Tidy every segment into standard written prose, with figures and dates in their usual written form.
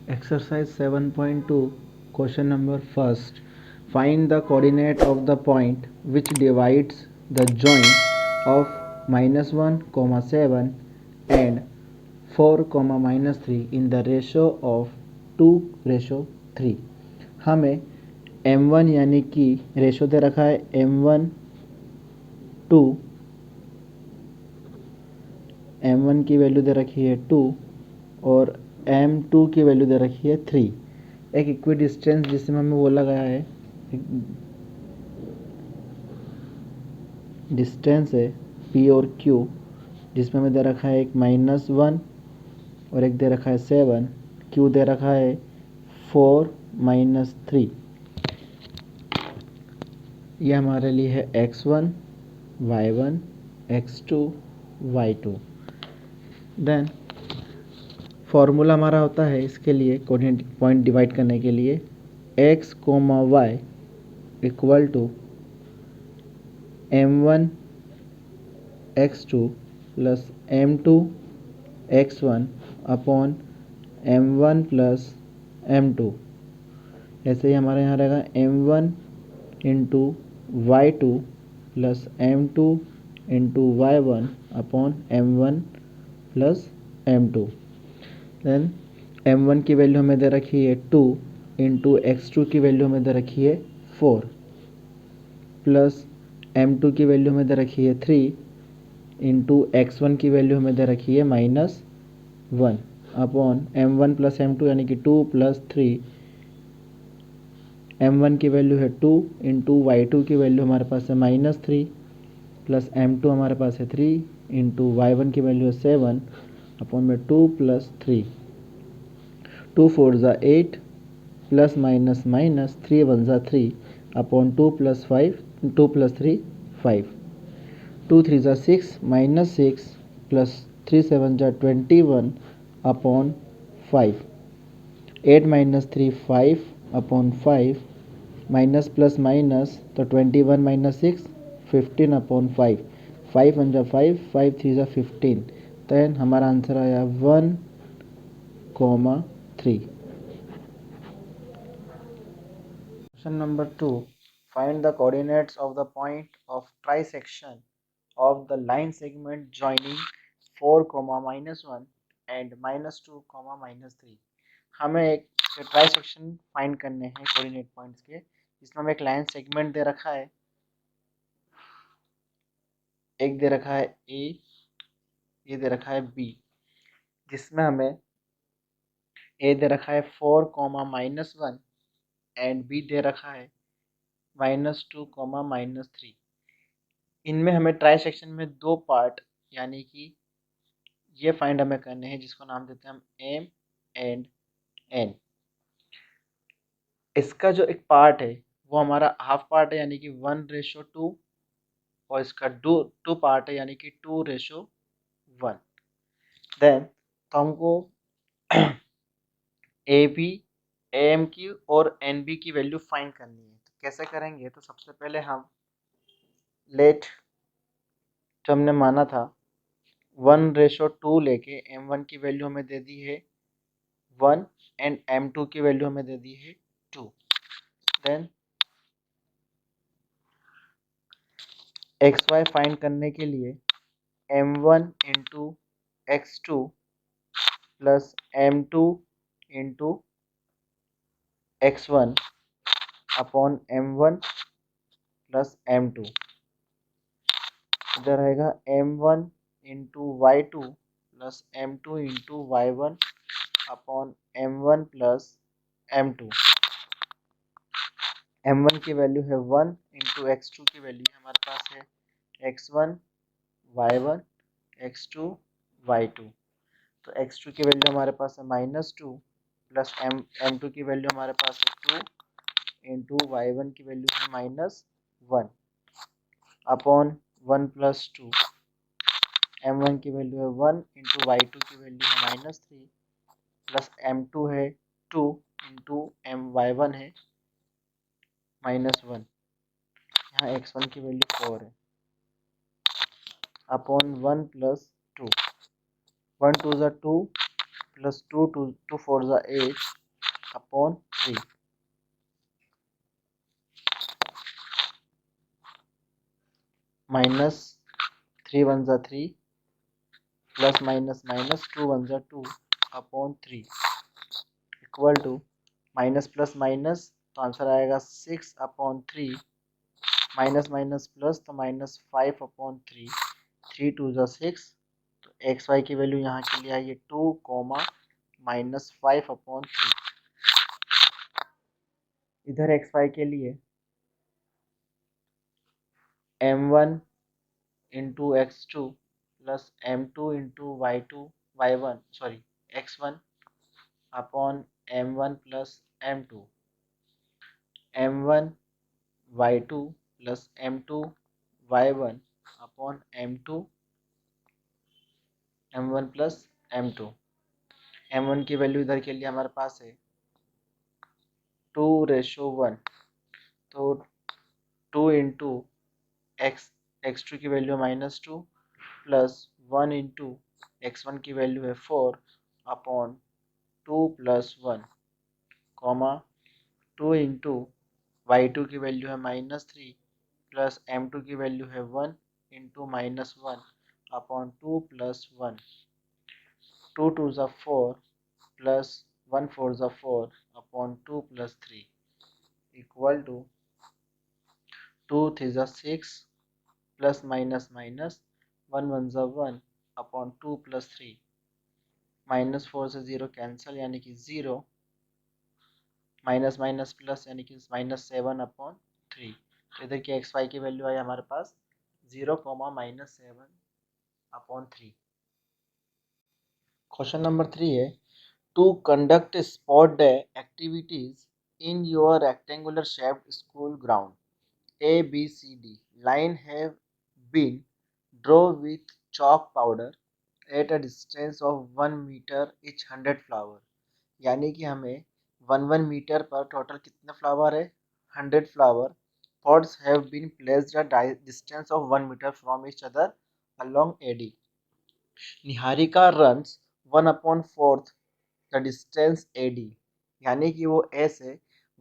Exercise 7.2, question number first. Find the coordinate of the point which divides the joint of -1, 7 and 4, -3 in the ratio of 2:3। हमें m1 यानी कि ratio दे रखा है m1 की value दे रखी है 2 और m2 की वैल्यू दे रखी है 3। एक इक्वी डिस्टेंस जिसमें हमें बोला गया है डिस्टेंस है p और q, जिसमें हमें दे रखा है एक -1 और एक दे रखा है 7, q दे रखा है 4 -3। ये हमारे लिए है x1 y1 x2 y2। Then formula हमारा होता है इसके लिए कोऑर्डिनेट पॉइंट डिवाइड करने के लिए x, y equal to m1 x2 plus m2 x1 upon m1 plus m2। ऐसे ही हमारे यहाँ रहेगा m1 into y2 plus m2 into y1 upon m1 plus m2। Then m1 की वैल्यू हमें दे रखी है 2 इंटू x2 की वैल्यू हमें दे रखी है 4 प्लस m2 की वैल्यू हमें दे रखी है 3 इंटू x1 की वैल्यू हमें दे रखी है -1 अपॉन m1 प्लस m2 यानी कि 2 प्लस 3। m1 की वैल्यू है 2 इंटू y2 की वैल्यू हमारे पास है -3 प्लस m2 हमारे पास है 3 इंटू y1 की वैल्यू है 7 अपॉन में 2 प्लस 3। 2 4 ज़ा 8 प्लस माइनस माइनस 3 1 ज़ा 3 अपॉन 2 प्लस 3 5। 2 3 ज़ा 6 -6 प्लस 3 7 ज़ा 21 upon 5। 8 minus 3 5 upon 5 minus plus minus तो 21 माइनस 6 15 अपॉन 5। 5 1 ज़ा 5 5 3 ज़ा 15। देन हमारा आंसर आया 1, 3। Question number 2. Find the coordinates of the point of trisection of the line segment joining 4, -1 and -2, -3। हमें एक ट्राइसेक्शन फाइंड करने हैं कोऑर्डिनेट पॉइंट्स के, जिसमें हमें एक लाइन सेगमेंट दे रखा है, एक दे रखा है ए, ये दे रखा है बी, जिसमें हमें ए दे रखा है 4, -1 एंड बी दे रखा है -2, -3। इनमें हमें ट्राइसेक्शन में दो पार्ट यानी कि ये फाइंड हमें करने हैं, जिसको नाम देते हैं हम एम एंड एन। इसका जो एक पार्ट है वो हमारा हाफ पार्ट है यानी कि 1:2 और इसका टू पार्ट है यानी कि 2:1। देन तो हमको ए बी एम की और एन बी की वैल्यू फाइंड करनी है। तो कैसे करेंगे, तो सबसे पहले हम लेट जो हमने माना था 1:2 लेके m1 की वैल्यू हमें दे दी है 1 एंड m2 की वैल्यू हमें दे दी है 2। देन xy फाइंड करने के लिए m1 into x2 plus m2 into x1 upon m1 plus m2। इधर रहेगा m1 into y2 plus m2 into y1 upon m1 plus m2। m1 की वैल्यू है 1 इंटू x2 की वैल्यू हमारे पास है x1 y1 x2 y2। तो x2 की वैल्यू हमारे पास है -2 प्लस m2 की वैल्यू हमारे पास है 2 इंटू y1 की वैल्यू है -1 अपॉन 1 प्लस 2। m1 की वैल्यू है 1 इंटू y2 की वैल्यू है -3 प्लस m2 है 2 इंटू y1 है -1। यहाँ x1 की वैल्यू 4 है। अपॉन 1 प्लस 2, 1 2 ज़ा 2 प्लस 2 2 4 ज़ा 8 अपॉन 3 माइनस 3 1 ज़ा 3 प्लस माइनस माइनस 2 1 ज़ा 2 upon 3 equal to minus plus minus तो आंसर आएगा 6 अपॉन 3 माइनस माइनस प्लस तो माइनस 5 अपॉन 3 3 2 ज़ा 6 तो एक्स वाई की वैल्यू यहाँ के लिए आई है 2 कोमा माइनस 5 अपॉन 3। इधर एक्स वाई के लिए m1 into x two plus m2 into y1 sorry x1 upon m1 plus m2 m1 y2 plus m2 y1 upon m1 plus m2। m1 की value इधर के लिए हमारे पास है 2:1 तो 2 इंटू x2 की वैल्यू -2 प्लस 1 इंटू x1 की वैल्यू है 4 upon 2 plus 1 comma 2 into y2 की वैल्यू है -3 प्लस m2 की वैल्यू है 1 इंटू -1 अपॉन 2 प्लस 1 2 2 ज़ा 4 प्लस 1 4 ज़ा 4 अपॉन 2 प्लस 3 इक्वल टू 2 3 ज़ा 6 प्लस माइनस माइनस 1 1 ज़ा 1 अपॉन 2 प्लस 3 -4 से 0 कैंसिल यानी कि 0 माइनस माइनस प्लस यानी कि -7 अपॉन 3। तो इधर की एक्स वाई की वैल्यू आई हमारे पास 0 -7 अपॉन 3। क्वेश्चन नंबर 3 है to conduct sports day activities in your rectangular shaped school ground A B C D line have been drawn with chalk powder at a distance of 1 meter each 100 flower यानी कि हमें 1 metre पर total कितने flower है 100 flower pots have been placed at a distance of 1 meter from each other along AD Niharika runs 1/4 the distance AD यानी कि वो A से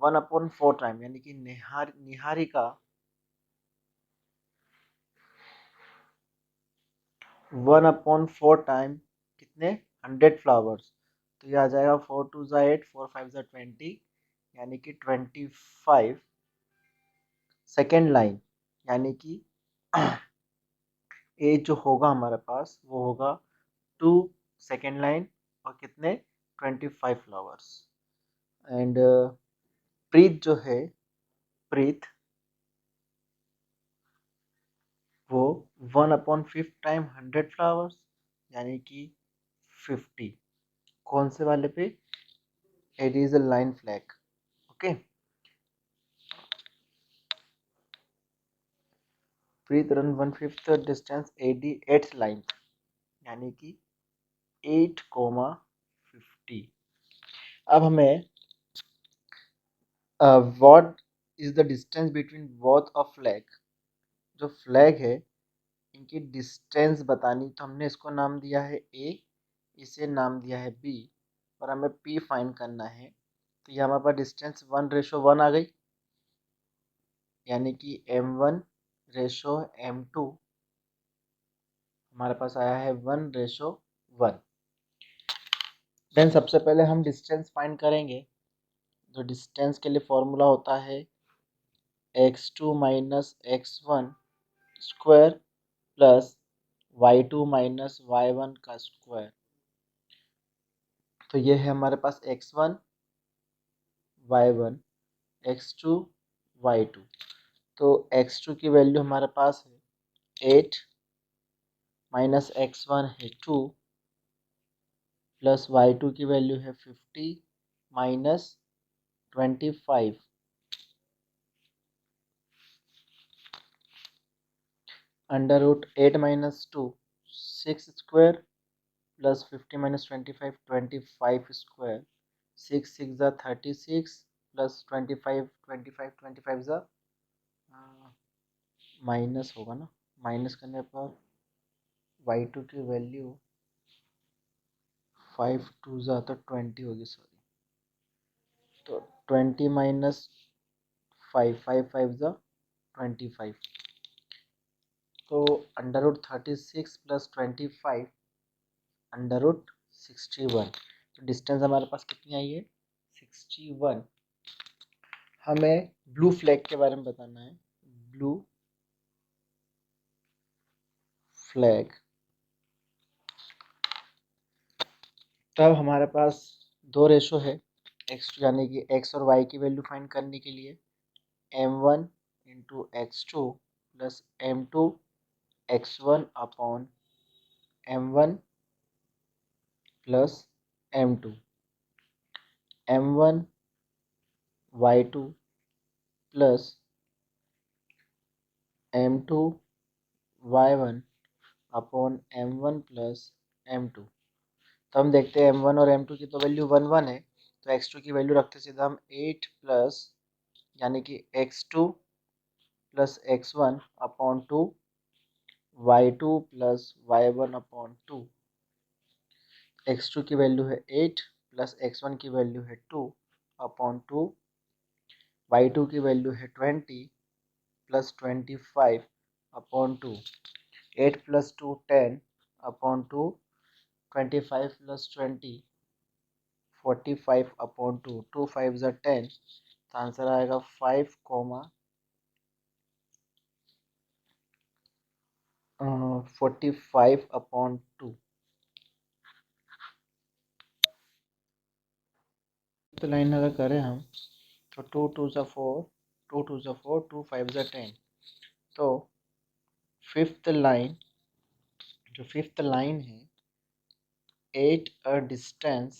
1/4 टाइम यानी कि निहारिका 1/4 टाइम कितने 100 फ्लावर्स तो ये आ जाएगा 4 2 ज़ा 8 4 5 ज़ा 20 यानी कि 25 सेकेंड लाइन यानी कि ए जो होगा हमारे पास वो होगा 2 सेकेंड लाइन और कितने 25 फ्लावर्स एंड प्रीत जो है प्रीत वो 1/5 टाइम 100 फ्लावर्स यानी कि 50 कौन से वाले पे it is a line flag okay Preet run 1/5 distance AD 8th line यानी कि 8,50 अब हमें what is the distance between both of flag जो फ्लैग है इनकी डिस्टेंस बतानी तो हमने इसको नाम दिया है ए इसे नाम दिया है बी और हमें पी फाइंड करना है तो ये हमारे पास डिस्टेंस 1:1 आ गई यानी कि m1:m2 हमारे पास आया है 1:1 देन सबसे पहले हम डिस्टेंस फाइंड करेंगे जो डिस्टेंस के लिए फॉर्मूला होता है x2 minus x1 square plus y2 minus y1 का स्क्वायर तो ये है हमारे पास x1 y1 x2 y2 तो x2 की वैल्यू हमारे पास है 8 माइनस x1 है 2 प्लस y2 की वैल्यू है 50 minus 25 under root 8 minus 2 6 square plus 50 minus 25 25 square 6 6 ज़ा 36 प्लस 25 25 25 ज़ा माइनस होगा ना माइनस करने पर y2 की वैल्यू 5 2 ज़ा तो 20 होगी, सॉरी, तो 20 माइनस 5 5 5 ज़ा 25, तो √36 प्लस 25 √61, तो डिस्टेंस हमारे पास कितनी आई है 61। हमें ब्लू फ्लैग के बारे में बताना है। ब्लू फ्लैग, तब हमारे पास दो रेशो है x2 यानी कि x और y की वैल्यू फाइंड करने के लिए m1 into x2 plus m2 x1 upon m1 plus m2, m1 y2 plus m2 y1 upon m1 plus m2। तो हम देखते हैं m1 और m2 की तो वैल्यू 1 1 है, तो x2 की वैल्यू रखते सीधा हम 8 प्लस यानी कि x2 plus x1 upon 2 y2 plus y1 upon 2। x2 की वैल्यू है 8 प्लस x1 की वैल्यू है 2 अपॉन 2, y2 की वैल्यू है 20 plus 25 upon 2, 8 plus 2 10 upon 2, 25 plus 20 45 upon 2, 2 5 ज़ा 10, तो आंसर आएगा 5 45 अपॉन 2। तो लाइन अगर करें हम तो 2 2 ज़ा 4, 2 2 ज़ा 4, 2 5 ज़ा 10, तो फिफ्थ लाइन, जो फिफ्थ लाइन है, 8 a distance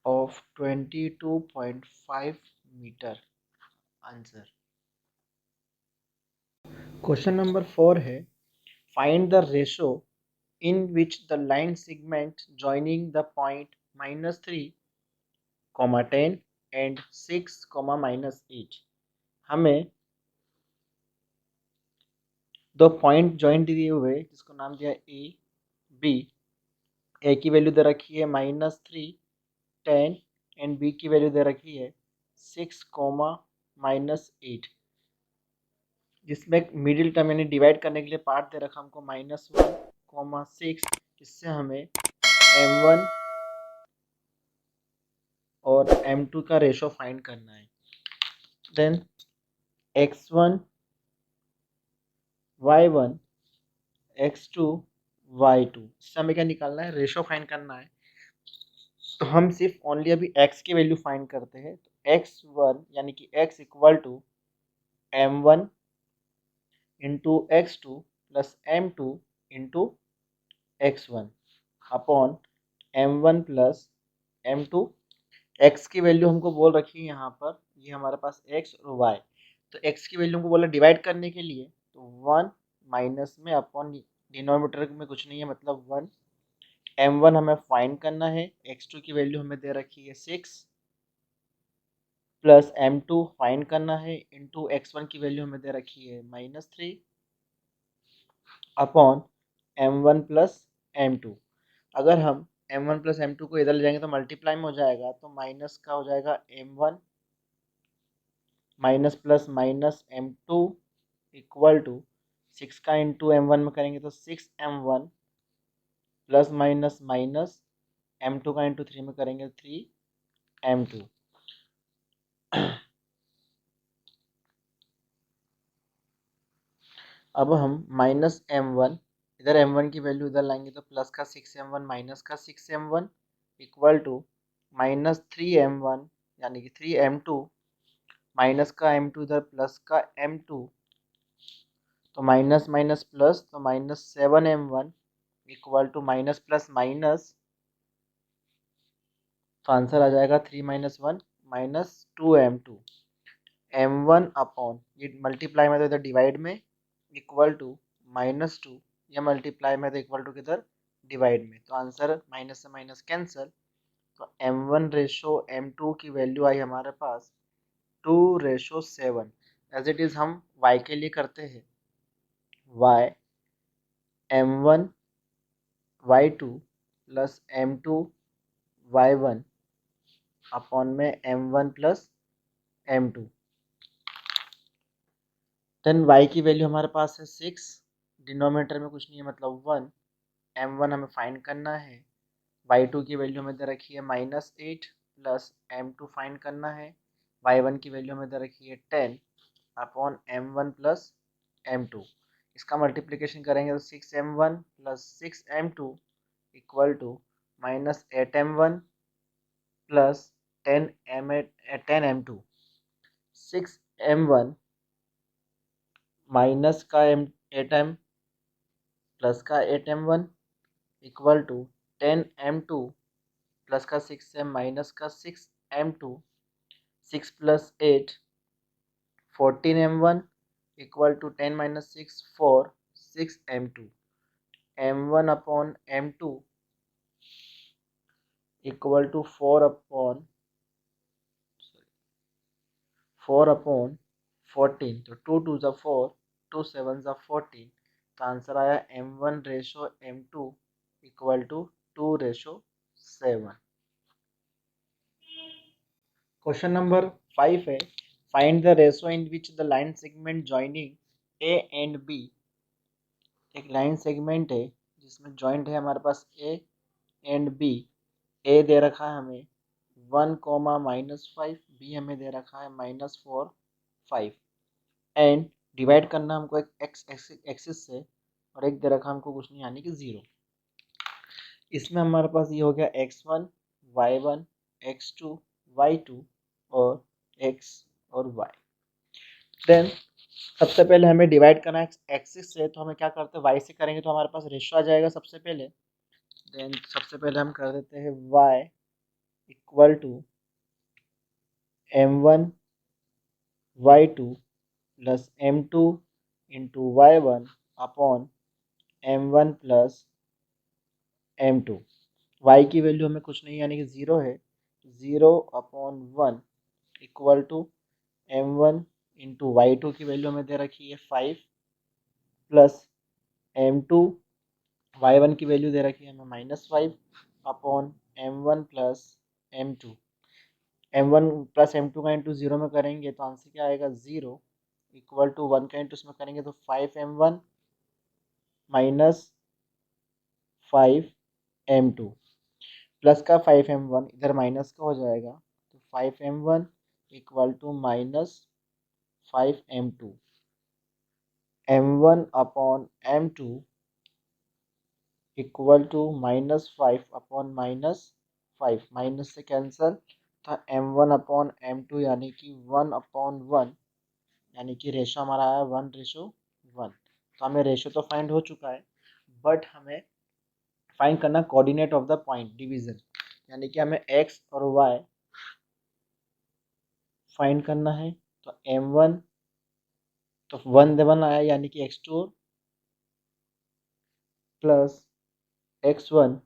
of 22.5 metre, answer. Question number 4 है, find the ratio in which the line segment joining the point -3, 10 and 6, -8, हमें दो पॉइंट जॉइंट दिए हुए जिसको नाम दिया ए बी, ए की वैल्यू दे रखी है -3 10 एंड बी की वैल्यू दे रखी है 6, -8, जिसमें मिडिल टर्म यानी डिवाइड करने के लिए पार्ट दे रखा हमको -1, 6, इससे हमें m1 और m2 का रेशो फाइंड करना है। Then x1 y1 x2 y2, इससे हमें क्या निकालना है, रेशो फाइंड करना है। तो हम सिर्फ ओनली अभी x की वैल्यू फाइंड करते हैं, तो x1 यानी कि x equal to m1 into x2 plus m2 into x1 upon m1 plus m2। x की वैल्यू हमको बोल रखी है यहाँ पर, ये हमारे पास x और y, तो x की वैल्यू हमको बोला डिवाइड करने के लिए, तो 1 माइनस में अपॉन डिनोमिनेटर में कुछ नहीं है मतलब 1, m1 हमें फाइंड करना है, x2 की वैल्यू हमें दे रखी है 6 प्लस m2 फाइंड करना है इंटू x1 की वैल्यू हमें दे रखी है -3 अपॉन m1 प्लस m2। अगर हम m1 प्लस m2 को इधर ले जाएंगे तो मल्टीप्लाई में हो जाएगा, तो माइनस का हो जाएगा m1 minus plus minus m2 equal to 6 का इंटू m1 में करेंगे तो 6m1 plus minus minus m2 का इंटू 3 में करेंगे 3m2। अब हम -m1, इधर m1 की वैल्यू इधर लाएंगे तो प्लस का 6m1 माइनस का 6m1 इक्वल टू -3m1 यानी कि 3m2 माइनस का m2 इधर प्लस का m2, तो माइनस माइनस प्लस, तो -7m1 equal to minus plus minus, तो आंसर आ जाएगा 3 - 1 -2m2। m1 अपॉन ये मल्टीप्लाई में तो इधर डिवाइड में इक्वल टू -2, या मल्टीप्लाई में तो इक्वल टू किधर डिवाइड में, तो आंसर माइनस से माइनस कैंसल, तो m1 रेशो m2 की वैल्यू आई हमारे पास 2:7। एज इट इज़ हम y के लिए करते हैं, Y m1 y2 plus m2 y1 upon में m1 plus m2। Then y की वैल्यू हमारे पास है 6, डिनोमिनेटर में कुछ नहीं है मतलब 1, m1 हमें फाइंड करना है, y2 की वैल्यू हमें दे रखी है -8 प्लस m2 फाइंड करना है, y1 की वैल्यू हमें दे रखी है 10 अपॉन m1 प्लस m2। इसका मल्टीप्लिकेशन करेंगे तो 6m1 plus 6m2 equal to -8m1 plus 10m2। 6m1 minus का 8m प्लस का 8m1 equal to 10m2 plus का 6m माइनस का 6m2, 6 plus 8 14m1 equal to 10 minus 6 4 6m2। m1 upon m2 equal to 4 upon 14, तो 2 2 ज़ा 4, 2 7 ज़ा 14, तो answer आया m1 ratio m2 equal to 2 ratio 7। Question number 5 है, find the ratio in which the line segment joining A and B. एक line segment है जिसमें joint है हमारे पास ए एंड बी। ए दे रखा है हमें 1, -5, बी हमें दे रखा है -4 5, एंड डिवाइड करना हमको एक एक्स एक्सिस से, और एक दे रखा हमको कुछ नहीं यानी कि 0। इसमें हमारे पास ये हो गया x1 y1 x2 y2 और x और y। देन सबसे पहले हमें डिवाइड करना है एक्सिस से, तो हमें क्या करते हैं y से करेंगे तो हमारे पास रेशो आ जाएगा सबसे पहले। देन सबसे पहले हम कर देते हैं y equal to m1 y2 plus m2 into y1 upon m1 plus m2। y की वैल्यू हमें कुछ नहीं यानी कि 0 है, 0 upon 1 equal to m1 into y2 की वैल्यू हमें दे रखी है 5 प्लस m2 y1 की वैल्यू दे रखी है हमें -5 upon m1 plus m2। m1 plus m2 का इंटू 0 में करेंगे तो आंसर क्या आएगा 0 इक्वल टू 1 का इंटू उसमें करेंगे तो 5m1 माइनस 5m2 प्लस का 5m1 इधर माइनस का हो जाएगा तो 5m1 equal to -5m2। m1 upon m2 equal to -5 upon -5, minus से कैंसल था m1 अपॉन m2 यानी कि 1 अपॉन 1, यानी कि रेशो हमारा आया 1:1। तो हमें रेशो तो फाइंड हो चुका है, बट हमें फाइंड करना coordinate of the point division, यानी कि हमें x और y फाइंड करना है। तो m1 तो 1 आया यानी कि x2 plus x1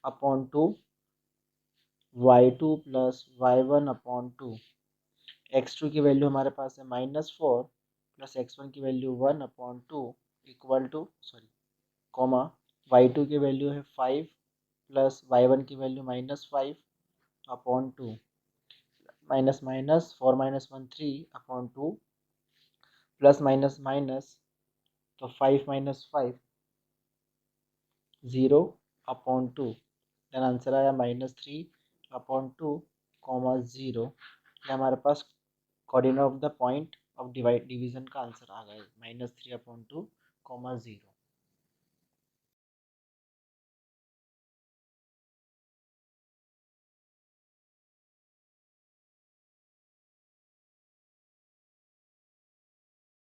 upon 2 y2 plus y1 upon 2। x2 की वैल्यू हमारे पास है -4 प्लस x1 की value 1 upon 2 equal two comma y2 की वैल्यू है 5 प्लस y1 की value -5 upon 2, minus minus 4 minus 1 3 upon 2 plus minus minus, तो 5 माइनस 5 0 अपॉन 2। देन आंसर आया -3 अपॉन 2 कॉमा 0। ये हमारे पास coordinate of the point of divide division का answer आ गया -3 upon 2 comma 0।